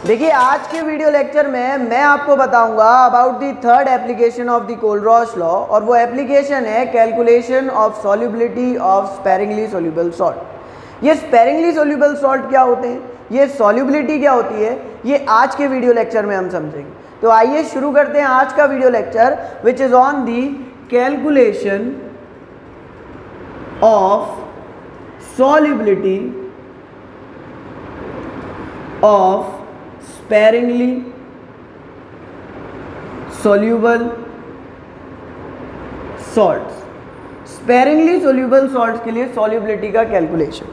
देखिए आज के वीडियो लेक्चर में मैं आपको बताऊंगा about the third application of the Kohlrausch law, और वो एप्लीकेशन है calculation of solubility of sparingly soluble salt. ये स्पेरिंगली सोल्यूबल सॉल्ट क्या होते हैं, ये सॉल्युबिलिटी क्या होती है, ये आज के वीडियो लेक्चर में हम समझेंगे। तो आइए शुरू करते हैं आज का video lecture which is on the calculation of solubility of sparingly soluble salts। sparingly soluble salts के लिए solubility का कैलकुलेशन।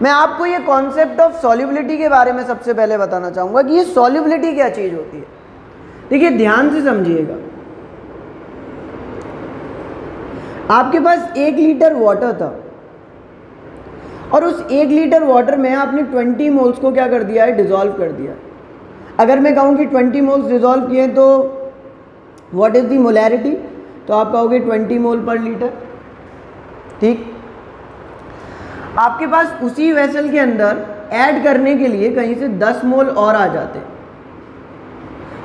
मैं आपको ये कॉन्सेप्ट ऑफ solubility के बारे में सबसे पहले बताना चाहूँगा कि ये solubility क्या चीज़ होती है। देखिए ध्यान से समझिएगा, आपके पास 1 लीटर वाटर था और उस 1 लीटर वाटर में आपने 20 मोल्स को क्या कर दिया है, डिज़ोल्व कर दिया। अगर मैं कहूँ कि 20 मोल्स डिज़ोल्व किए तो व्हाट इज़ दी मोलैरिटी, तो आप कहोगे 20 मोल पर लीटर। ठीक, आपके पास उसी वेसल के अंदर ऐड करने के लिए कहीं से 10 मोल और आ जाते हैं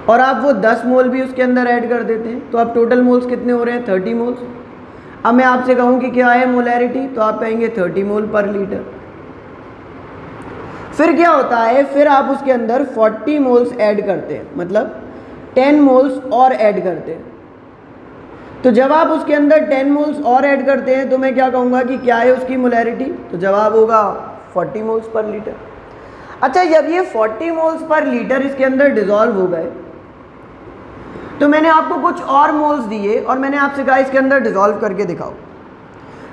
और आप वो 10 मोल भी उसके अंदर ऐड कर देते हैं, तो आप टोटल मोल्स कितने हो रहे हैं, 30 मोल्स। अब मैं आपसे कहूँ कि क्या है मोलैरिटी, तो आप कहेंगे 30 मोल पर लीटर। फिर क्या होता है, फिर आप उसके अंदर 40 मोल्स ऐड करते हैं, मतलब 10 मोल्स और ऐड करते हैं। तो जब आप उसके अंदर 10 मोल्स और ऐड करते हैं तो मैं क्या कहूँगा कि क्या है उसकी मोलैरिटी, तो जवाब होगा 40 मोल्स पर लीटर। अच्छा, जब ये 40 मोल्स पर लीटर इसके अंदर डिज़ोल्व हो गए तो मैंने आपको कुछ और मोल्स दिए और मैंने आपसे कहा इसके अंदर डिज़ोल्व करके दिखाओ।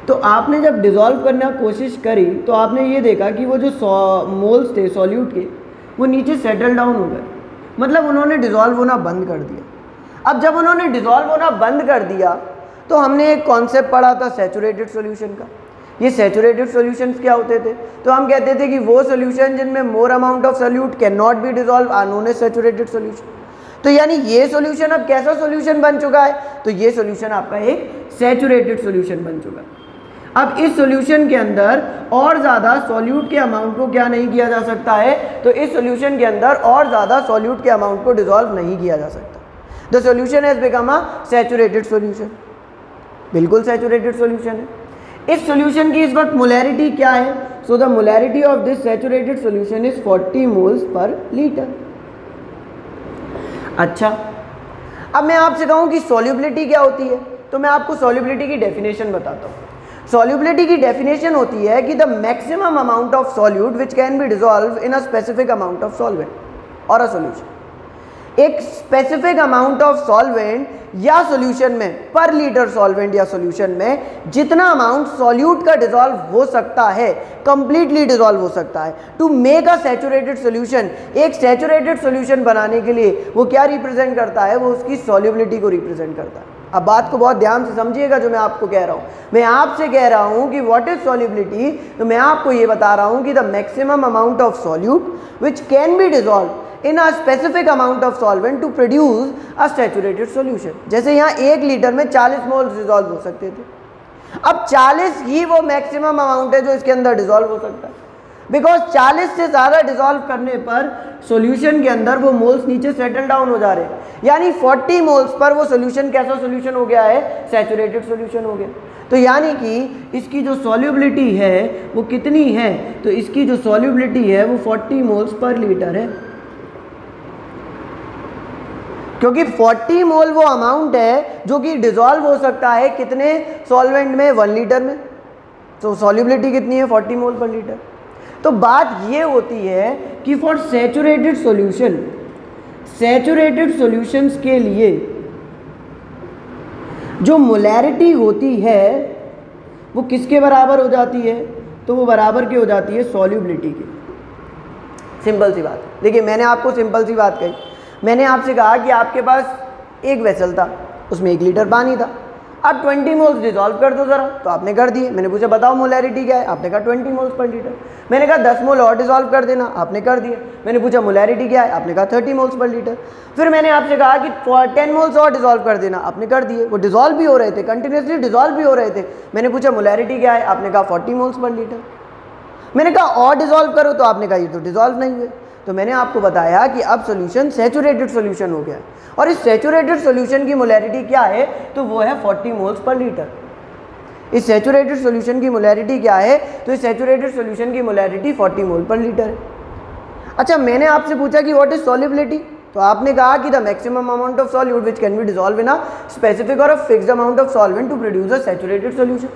तो आपने जब डिज़ोल्व करने की कोशिश करी तो आपने ये देखा कि वो जो मोल्स थे सॉल्यूट के वो नीचे सेटल डाउन हो गए, मतलब उन्होंने डिज़ोल्व होना बंद कर दिया। अब जब उन्होंने डिज़ोल्व होना बंद कर दिया तो हमने एक कॉन्सेप्ट पढ़ा था सैचुरेटेड सॉल्यूशन का। ये सैचुरेटेड सॉल्यूशंस क्या होते थे, तो हम कहते थे कि वो सॉल्यूशन जिनमें more amount of solute can not be dissolve are known as saturated solution. तो यानी ये सॉल्यूशन अब कैसा सॉल्यूशन बन चुका है, तो ये सॉल्यूशन आपका एक सैचुरेटेड सॉल्यूशन बन चुका है। अब इस सॉल्यूशन के अंदर और ज़्यादा सॉल्यूट के अमाउंट को क्या नहीं किया जा सकता है, तो इस सॉल्यूशन के अंदर और ज़्यादा सॉल्यूट के अमाउंट को डिज़ोल्व नहीं किया जा सकता। The solution has become a saturated solution, बिल्कुल सैचुरेटेड सॉल्यूशन है। इस सॉल्यूशन की इस वक्त मोलैरिटी क्या है, so the molarity of this saturated solution is 40 moles per litre. अच्छा, अब मैं आपसे कहूँ कि सॉल्युबिलिटी क्या होती है, तो मैं आपको सॉल्युबिलिटी की डेफिनेशन बताता हूँ। सॉल्युबिलिटी की डेफिनेशन होती है कि the maximum amount of solute which can be dissolve in a specific amount of solvent और अ सॉल्यूशन। एक स्पेसिफिक अमाउंट ऑफ सॉल्वेंट या सॉल्यूशन में, पर लीटर सॉल्वेंट या सॉल्यूशन में जितना अमाउंट सॉल्यूट का डिसॉल्व हो सकता है, कंप्लीटली डिसॉल्व हो सकता है। To make a saturated solution, एक सैचुरेटेड सॉल्यूशन बनाने के लिए वो क्या रिप्रेजेंट करता है, वो उसकी सॉल्युबिलिटी को रिप्रेजेंट करता है। अब बात को बहुत ध्यान से समझिएगा जो मैं आपको कह रहा हूँ। मैं आपसे कह रहा हूँ कि व्हाट इज सॉल्युबिलिटी, तो मैं आपको ये बता रहा हूँ कि the maximum amount of solute which can be dissolve in a specific amount of solvent to produce a saturated solution। जैसे यहाँ 1 लीटर में 40 मोल्स डिसॉल्व हो सकते थे, अब 40 ही वो मैक्सिमम अमाउंट है जो इसके अंदर डिसॉल्व हो सकता है, बिकॉज 40 से ज़्यादा डिसॉल्व करने पर सॉल्यूशन के अंदर वो मोल्स नीचे सेटल डाउन हो जा रहे हैं, यानी 40 मोल्स पर वो सॉल्यूशन कैसा सॉल्यूशन हो गया है, सैचुरेटेड सॉल्यूशन हो गया। तो यानी कि इसकी जो सॉल्युबिलिटी है वो कितनी है, तो इसकी जो सॉल्युबिलिटी है वो 40 मोल्स पर लीटर है, क्योंकि 40 मोल वो अमाउंट है जो कि डिसॉल्व हो सकता है कितने सॉल्वेंट में, 1 लीटर में। तो सॉल्युबिलिटी कितनी है, 40 मोल पर लीटर। तो बात ये होती है कि for saturated solution, saturated solutions के लिए जो मोलैरिटी होती है वो किसके बराबर हो जाती है, तो वो बराबर की हो जाती है सॉल्युबिलिटी की। सिंपल सी बात। देखिए मैंने आपको सिंपल सी बात कही, मैंने आपसे कहा कि आपके पास एक वेसल था, उसमें 1 लीटर पानी था, अब 20 मोल्स डिसॉल्व कर दो ज़रा, तो आपने कर दिए। मैंने पूछा बताओ मोलैरिटी क्या है, आपने कहा 20 मोल्स पर लीटर। मैंने कहा 10 मोल और डिसॉल्व कर देना, आपने कर दिए। मैंने पूछा मोलैरिटी क्या है, आपने कहा 30 मोल्स पर लीटर। फिर मैंने आपसे कहा कि 10 मोल्स और डिसॉल्व कर देना, आपने कर दिए। वो डिसॉल्व भी हो रहे थे, कंटिन्यूसली डिसॉल्व भी हो रहे थे। मैंने पूछा मोलैरिटी क्या है, आपने कहा 40 मोल्स पर लीटर। मैंने कहा और डिसॉल्व करो, तो आपने कहा ये तो डिसॉल्व नहीं हुए। तो मैंने आपको बताया कि अब सॉल्यूशन सैचुरेटेड सॉल्यूशन हो गया है, और इस सैचुरेटेड सॉल्यूशन की मोलैरिटी क्या है, तो वो है 40 मोल्स पर लीटर। इस सैचुरेटेड सॉल्यूशन की मोलैरिटी क्या है, तो इस सैचुरेटेड सॉल्यूशन की मोलैरिटी 40 मोल पर लीटर है। अच्छा, मैंने आपसे पूछा कि व्हाट इज सॉल्युबिलिटी, तो आपने कहा कि the maximum amount of solute which can be dissolve in a specific or a fixed amount of solvent to produce a saturated solution.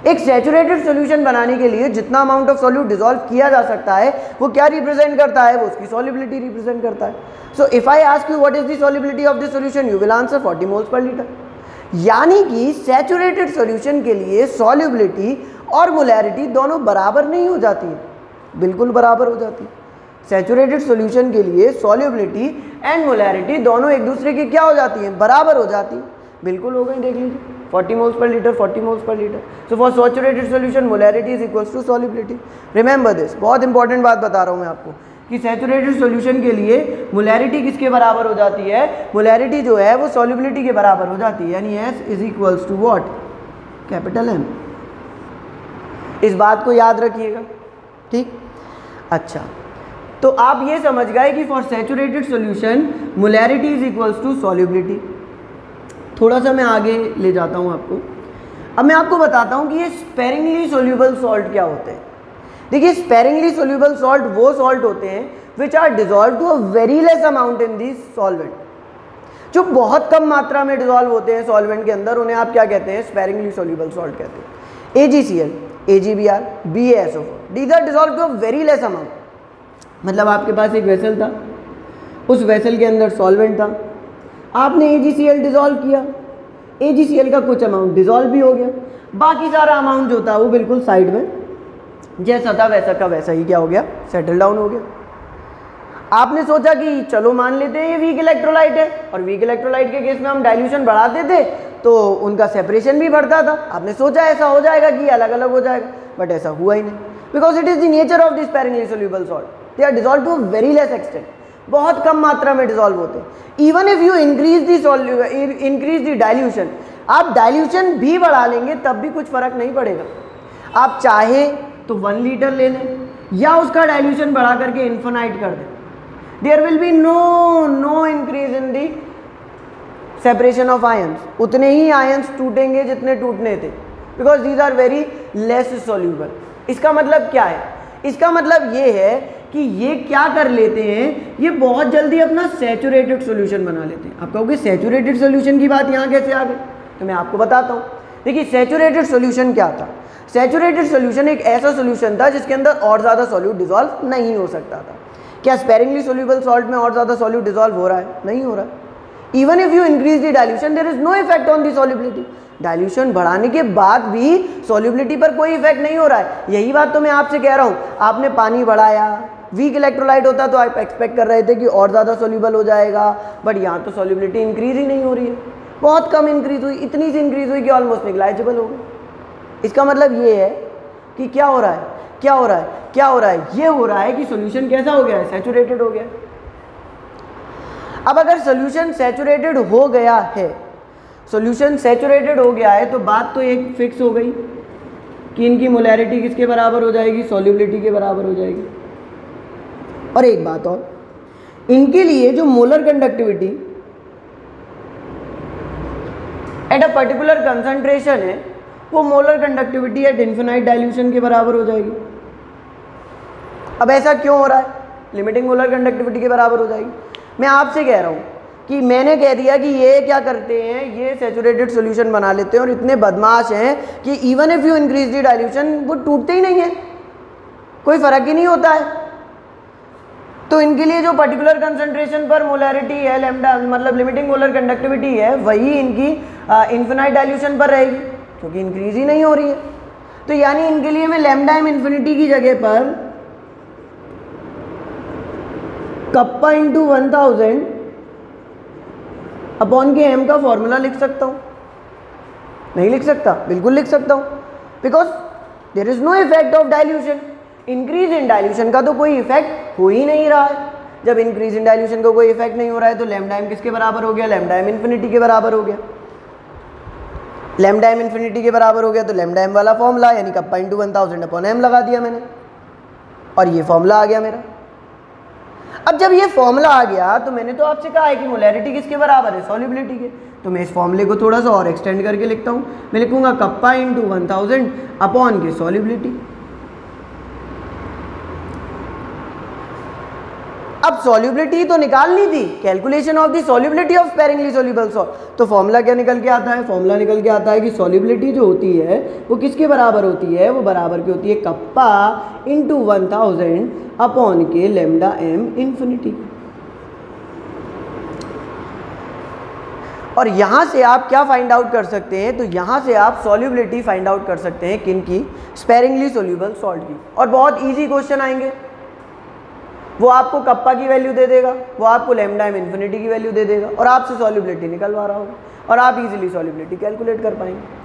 एक सैचुरेटेड सॉल्यूशन बनाने के लिए जितना अमाउंट ऑफ सॉल्यूट डिसॉल्व किया जा सकता है वो क्या रिप्रेजेंट करता है, वो उसकी सॉल्युबिलिटी रिप्रेजेंट करता है। So if I ask you what is the solubility of this solution, you will answer 40 moles per litre. यानी कि सैचुरेटेड सॉल्यूशन के लिए सॉल्युबिलिटी और मोलैरिटी दोनों बराबर नहीं हो जाती है, बिल्कुल बराबर हो जाती है। सैचुरेटेड सॉल्यूशन के लिए सॉल्युबिलिटी एंड मोलैरिटी दोनों एक दूसरे की क्या हो जाती हैं, बराबर हो जाती है, बिल्कुल हो गई। देख लीजिए 40 moles per litre, 40 moles per litre. So for saturated solution molarity is equals to solubility. Remember this, बहुत इंपॉर्टेंट बात बता रहा हूँ मैं आपको कि सैचुरेटेड सॉल्यूशन के लिए मोलैरिटी किसके बराबर हो जाती है, मोलैरिटी जो है वो सॉल्युबिलिटी के बराबर हो जाती है, यानी S is equals to what, capital M। इस बात को याद रखिएगा, ठीक। अच्छा, तो आप ये समझ गए कि for saturated solution molarity is equals to solubility. थोड़ा सा मैं आगे ले जाता हूँ आपको। अब मैं आपको बताता हूँ कि ये स्पेरिंगली सोल्यूबल सॉल्ट क्या होते हैं। देखिए, स्पेरिंगली सोल्यूबल सॉल्ट वो सॉल्ट होते हैं which are dissolve to a very less amount in this solvent. जो बहुत कम मात्रा में डिजॉल्व होते हैं सॉल्वेंट के अंदर, उन्हें आप क्या कहते हैं, स्पेरिंगली सोल्यूबल सॉल्ट कहते हैं। AgCl, AgBr, BaSO4, these are dissolved to a very less amount। मतलब आपके पास एक वेसल था, उस वेसल के अंदर सॉल्वेंट था, आपने AgCl डिजॉल्व किया, AgCl का कुछ अमाउंट डिजॉल्व भी हो गया, बाकी सारा अमाउंट जो था वो बिल्कुल साइड में जैसा था वैसा का वैसा ही क्या हो गया, सेटल डाउन हो गया। आपने सोचा कि चलो मान लेते हैं ये वीक इलेक्ट्रोलाइट है, और वीक इलेक्ट्रोलाइट के केस में हम डाइल्यूशन बढ़ाते थे तो उनका सेपरेशन भी बढ़ता था। आपने सोचा ऐसा हो जाएगा कि अलग अलग हो जाएगा, बट ऐसा हुआ ही नहीं, because it is the nature of this sparingly soluble salt, they are dissolve to a very less extent, बहुत कम मात्रा में डिसॉल्व होते हैं। Even if you increase the dilution, आप डाइल्यूशन भी बढ़ा लेंगे तब भी कुछ फर्क नहीं पड़ेगा। आप चाहे तो 1 लीटर ले लें या उसका डाइल्यूशन बढ़ा करके इन्फिनाइट कर दें, there will be no increase in the separation of ions, उतने ही आयंस टूटेंगे जितने टूटने थे, because these are very less soluble. इसका मतलब क्या है, इसका मतलब ये है कि ये क्या कर लेते हैं, ये बहुत जल्दी अपना सैचुरेटेड सॉल्यूशन बना लेते हैं। आप कहोगे सैचुरेटेड सॉल्यूशन की बात यहाँ कैसे आ गई, तो मैं आपको बताता हूँ। देखिए, सैचुरेटेड सॉल्यूशन क्या था, सैचुरेटेड सॉल्यूशन एक ऐसा सॉल्यूशन था जिसके अंदर और ज़्यादा सॉल्यूट डिसॉल्व नहीं हो सकता था। क्या स्पेरिंगली सोल्यूबल सॉल्ट में और ज़्यादा सॉल्यूट डिसॉल्व हो रहा है, नहीं हो रहा है। Even if you increase the dilution there is no effect on the solubility, dilution बढ़ाने के बाद भी सॉल्युबिलिटी पर कोई इफेक्ट नहीं हो रहा है। यही बात तो मैं आपसे कह रहा हूँ, आपने पानी बढ़ाया, वीक इलेक्ट्रोलाइट होता तो आप एक्सपेक्ट कर रहे थे कि और ज़्यादा सॉल्युबल हो जाएगा, बट यहाँ तो सॉल्युबिलिटी इंक्रीज ही नहीं हो रही है, बहुत कम इंक्रीज हुई, इतनी सी इंक्रीज हुई कि ऑलमोस्ट नेग्लाइजेबल हो गई। इसका मतलब ये है कि क्या हो रहा है, क्या हो रहा है, क्या हो रहा है, ये हो रहा है कि सॉल्यूशन कैसा हो गया है, सैचुरेटेड हो गया। अब अगर सॉल्यूशन सैचुरेटेड हो गया है, सॉल्यूशन सैचुरेटेड हो गया है, तो बात तो एक फिक्स हो गई कि इनकी मोलैरिटी किसके बराबर हो जाएगी, सॉल्युबिलिटी के बराबर हो जाएगी। और एक बात और, इनके लिए जो molar conductivity at a particular concentration है, वो molar conductivity eight infinite dilution के बराबर हो जाएगी। अब ऐसा क्यों हो रहा है, लिमिटिंग मोलर कंडक्टिविटी के बराबर हो जाएगी। मैं आपसे कह रहा हूँ कि मैंने कह दिया कि ये क्या करते हैं, ये सैचुरेटेड सॉल्यूशन बना लेते हैं और इतने बदमाश हैं कि even if you increase the dilution वो टूटते ही नहीं है, कोई फर्क ही नहीं होता है। तो इनके लिए जो पर्टिकुलर कंसंट्रेशन पर मोलैरिटी है लैम्डा, मतलब लिमिटिंग मोलर कंडक्टिविटी है, वही इनकी इन्फिनाइट डाइल्यूशन पर रहेगी, क्योंकि इंक्रीज ही नहीं हो रही है। तो यानी इनके लिए मैं लैम्डा एम इन्फिनिटी की जगह पर कप्पा इंटू 1000 अपॉन के एम का फॉर्मूला लिख सकता हूँ, नहीं लिख सकता, बिल्कुल लिख सकता हूँ, because there is no effect of dilution. Increase in dilution का तो कोई इफेक्ट हो ही नहीं रहा है। जब इंक्रीज इन डाइल्यूशन का कोई इफेक्ट नहीं हो रहा है तो लैम्डा एम किसके बराबर हो गया, लैम्डा एम इन्फिनिटी के बराबर हो गया। लैम्डा एम इन्फिनिटी के बराबर हो गया तो लैम्डा एम वाला फॉर्मूला यानी कप्पा इंटू 1000 अपॉन एम लगा दिया मैंने, और ये फॉर्मूला आ गया मेरा। अब जब ये फॉर्मूला आ गया तो मैंने तो आपसे कहा है कि मोलैरिटी किसके बराबर है, सॉल्युबिलिटी के। तो मैं इस फॉर्मूले को थोड़ा सा और एक्सटेंड करके लिखता हूँ। मैं लिखूंगा कप्पा इंटू 1000 अपॉन के सॉल्युबिलिटी। अब सॉल्युबिलिटी तो निकालनी थी, calculation of the solubility of sparingly soluble salt. तो फॉर्मूला क्या निकल के आता है, फॉर्मूला निकल के आता है कि सॉल्युबिलिटी जो होती है वो किसके बराबर होती है, वो बराबर की होती है कप्पा इंटू 1000 अपॉन के लैम्डा एम इन्फिनिटी। और यहाँ से आप क्या फाइंड आउट कर सकते हैं, तो यहाँ से आप सॉल्युबिलिटी फाइंड आउट कर सकते हैं किनकी, स्पेरिंगली सोल्यूबल सॉल्ट की। और बहुत इजी क्वेश्चन आएंगे, वो आपको कप्पा की वैल्यू दे देगा, वो आपको लैम्डा एम इन्फिनिटी की वैल्यू दे देगा और आपसे सॉल्युबिलिटी निकलवा रहा होगा और आप इजीली सॉल्युबिलिटी कैलकुलेट कर पाएंगे।